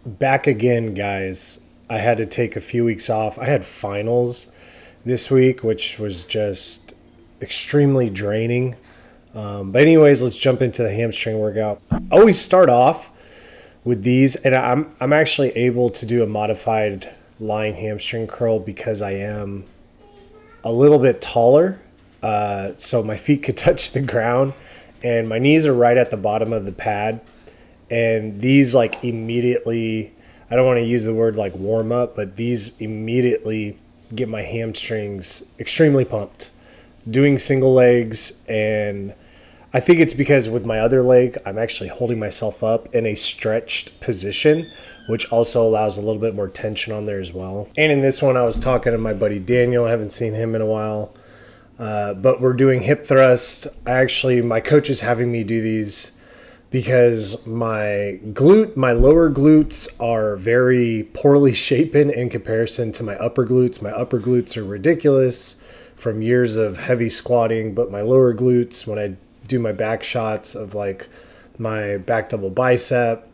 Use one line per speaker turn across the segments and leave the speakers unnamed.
Back again, guys. I had to take a few weeks off. I had finals this week, which was just extremely draining. But anyways, let's jump into the hamstring workout. I always start off with these, and I'm actually able to do a modified lying hamstring curl because I am a little bit taller, so my feet could touch the ground, and my knees are right at the bottom of the pad. And these like immediately, I don't want to use the word like warm up, but these immediately get my hamstrings extremely pumped doing single legs. And I think it's because with my other leg I'm actually holding myself up in a stretched position, which also allows a little bit more tension on there as well. And in this one I was talking to my buddy Daniel. I haven't seen him in a while, but we're doing hip thrust. My coach is having me do these because my lower glutes are very poorly shapen in comparison to my upper glutes. My upper glutes are ridiculous from years of heavy squatting, but my lower glutes, when I do my back shots of like my back double bicep,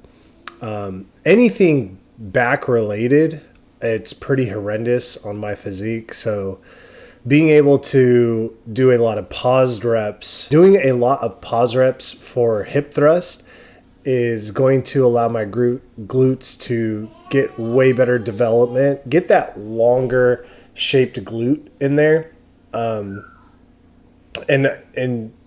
anything back related, it's pretty horrendous on my physique. So being able to do a lot of paused reps, doing a lot of pause reps for hip thrust is going to allow my glutes to get way better development, get that longer shaped glute in there. And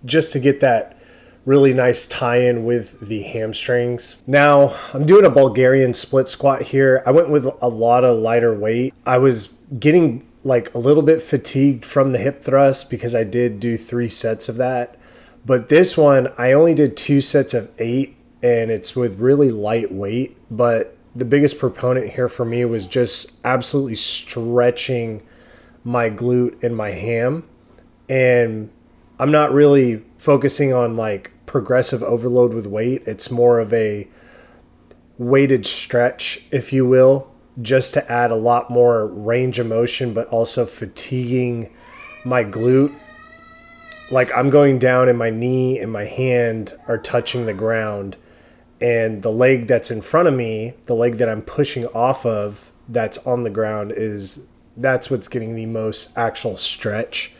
just to get that really nice tie-in with the hamstrings. Now I'm doing a Bulgarian split squat here. I went with a lot of lighter weight. I was getting like a little bit fatigued from the hip thrust because I did do 3 sets of that. But this one, I only did 2 sets of 8, and it's with really light weight. But the biggest proponent here for me was just absolutely stretching my glute and my ham. And I'm not really focusing on like progressive overload with weight. It's more of a weighted stretch, if you will, just to add a lot more range of motion, but also fatiguing my glute. Like I'm going down and my knee and my hand are touching the ground, and the leg that's in front of me, the leg that I'm pushing off of that's on the ground, that's what's getting the most actual stretch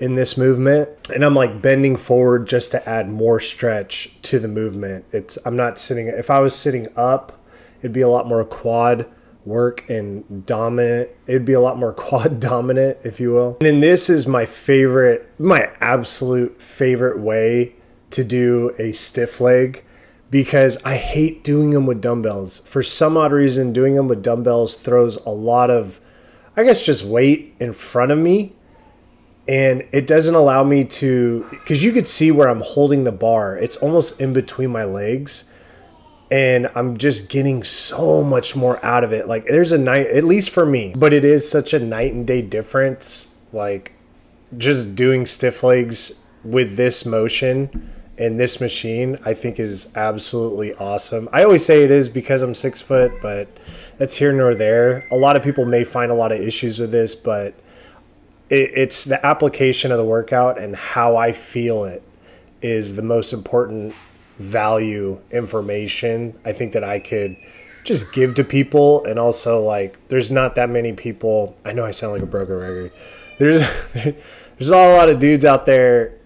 in this movement. And I'm like bending forward just to add more stretch to the movement. I'm not sitting. If I was sitting up, it'd be a lot more quad work and dominant. It'd be a lot more quad dominant, if you will. And then this is my absolute favorite way to do a stiff leg, because I hate doing them with dumbbells. For some odd reason, doing them with dumbbells throws a lot of, I guess, just weight in front of me. And it doesn't allow me to, because you could see where I'm holding the bar. It's almost in between my legs. And I'm just getting so much more out of it. Like there's at least for me, but it is such a night and day difference. Like just doing stiff legs with this motion and this machine, I think is absolutely awesome. I always say it is because I'm 6 foot, but that's here nor there. A lot of people may find a lot of issues with this, but it's the application of the workout and how I feel it is the most important value information I think that I could just give to people. And also, like, there's not that many people. I know I sound like a broken record. There's not a lot of dudes out there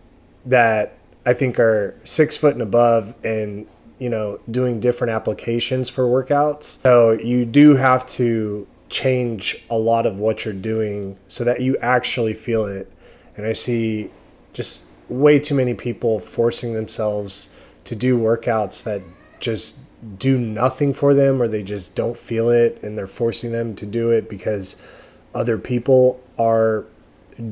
that I think are 6 foot and above and, you know, doing different applications for workouts. So you do have to change a lot of what you're doing so that you actually feel it. And I see just way too many people forcing themselves to do workouts that just do nothing for them, or they just don't feel it, and they're forcing them to do it because other people are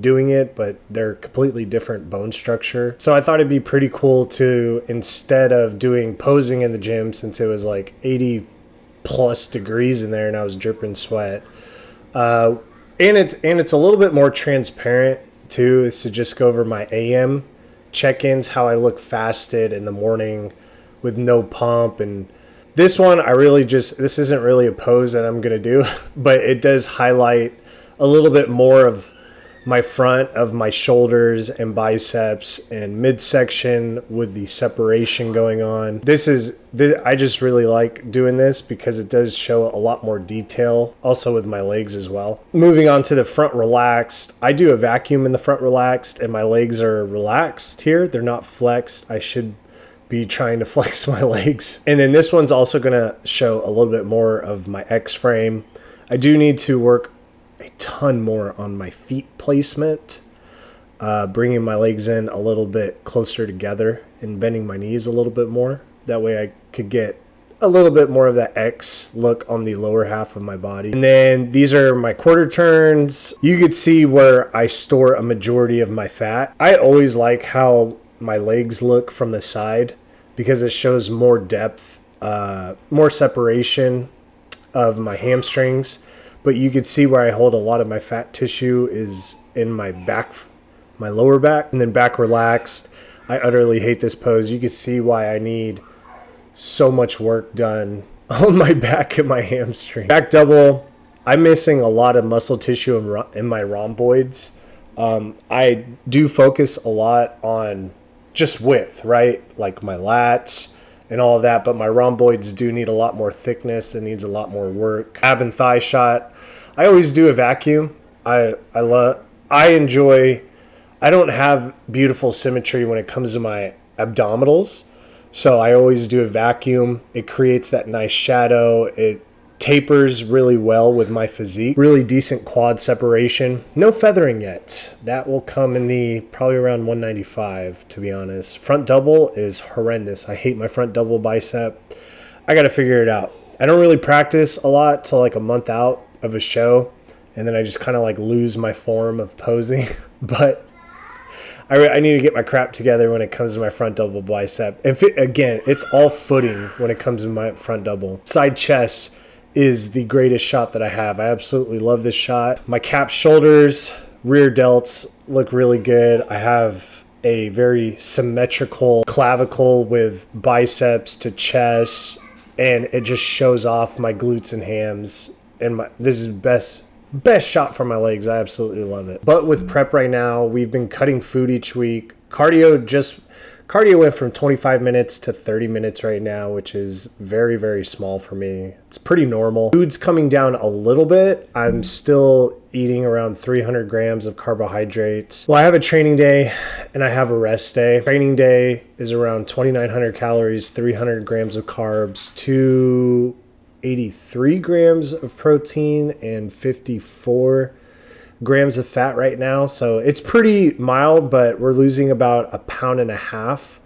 doing it, but they're completely different bone structure. So I thought it'd be pretty cool to, instead of doing posing in the gym, since it was like 80 plus degrees in there and I was dripping sweat, and it's a little bit more transparent too, is to just go over my AM check-ins, how I look fasted in the morning with no pump. And this one, this isn't really a pose that I'm going to do, but it does highlight a little bit more of my front of my shoulders and biceps and midsection with the separation going on. I just really like doing this because it does show a lot more detail, also with my legs as well. Moving on to the front relaxed, I do a vacuum in the front relaxed and my legs are relaxed here. They're not flexed. I should be trying to flex my legs. And then this one's also gonna show a little bit more of my X frame. I do need to work a ton more on my feet placement, bringing my legs in a little bit closer together and bending my knees a little bit more. That way I could get a little bit more of that X look on the lower half of my body. And then these are my quarter turns. You could see where I store a majority of my fat. I always like how my legs look from the side because it shows more depth, more separation of my hamstrings. But you could see where I hold a lot of my fat tissue is in my back, my lower back, and then back relaxed. I utterly hate this pose. You can see why I need so much work done on my back and my hamstring. Back double, I'm missing a lot of muscle tissue in my rhomboids. I do focus a lot on just width, right? Like my lats and all of that, but my rhomboids do need a lot more thickness. It needs a lot more work. Ab and thigh shot, I always do a vacuum. I don't have beautiful symmetry when it comes to my abdominals, so I always do a vacuum. It creates that nice shadow. It tapers really well with my physique. Really decent quad separation. No feathering yet. That will come in the probably around 195, to be honest. Front double is horrendous. I hate my front double bicep. I got to figure it out. I don't really practice a lot till like a month out of a show, and then I just kind of like lose my form of posing. But I need to get my crap together when it comes to my front double bicep. Again, it's all footing when it comes to my front double. Side chest is the greatest shot that I have. I absolutely love this shot. My cap shoulders, rear delts look really good. I have a very symmetrical clavicle with biceps to chest, and it just shows off my glutes and hams. And this is best shot for my legs. I absolutely love it. But with prep right now, we've been cutting food each week. Cardio went from 25 minutes to 30 minutes right now, which is very, very small for me. It's pretty normal. Food's coming down a little bit. I'm still eating around 300 grams of carbohydrates. Well, I have a training day and I have a rest day. Training day is around 2,900 calories, 300 grams of carbs, 283 grams of protein, and 54 grams of fat right now. So it's pretty mild, but we're losing about 1.5 pounds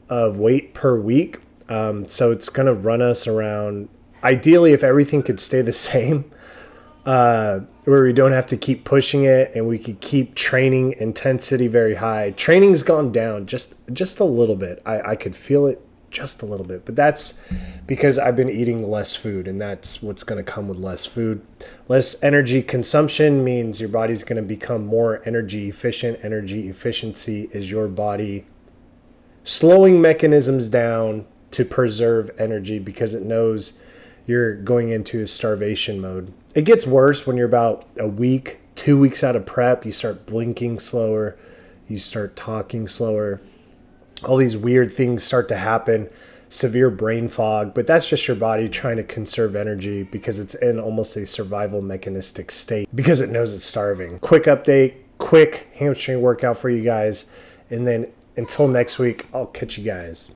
of weight per week. So it's going to run us around, ideally, if everything could stay the same, where we don't have to keep pushing it and we could keep training intensity very high. Training's gone down just a little bit. I could feel it just a little bit, but that's because I've been eating less food, and that's what's going to come with less food. Less energy consumption means your body's going to become more energy efficient. Energy efficiency is your body slowing mechanisms down to preserve energy because it knows you're going into a starvation mode. It gets worse when you're about a week, 2 weeks out of prep. You start blinking slower, you start talking slower. All these weird things start to happen, severe brain fog, but that's just your body trying to conserve energy because it's in almost a survival mechanistic state because it knows it's starving. Quick update, quick hamstring workout for you guys. And then until next week, I'll catch you guys.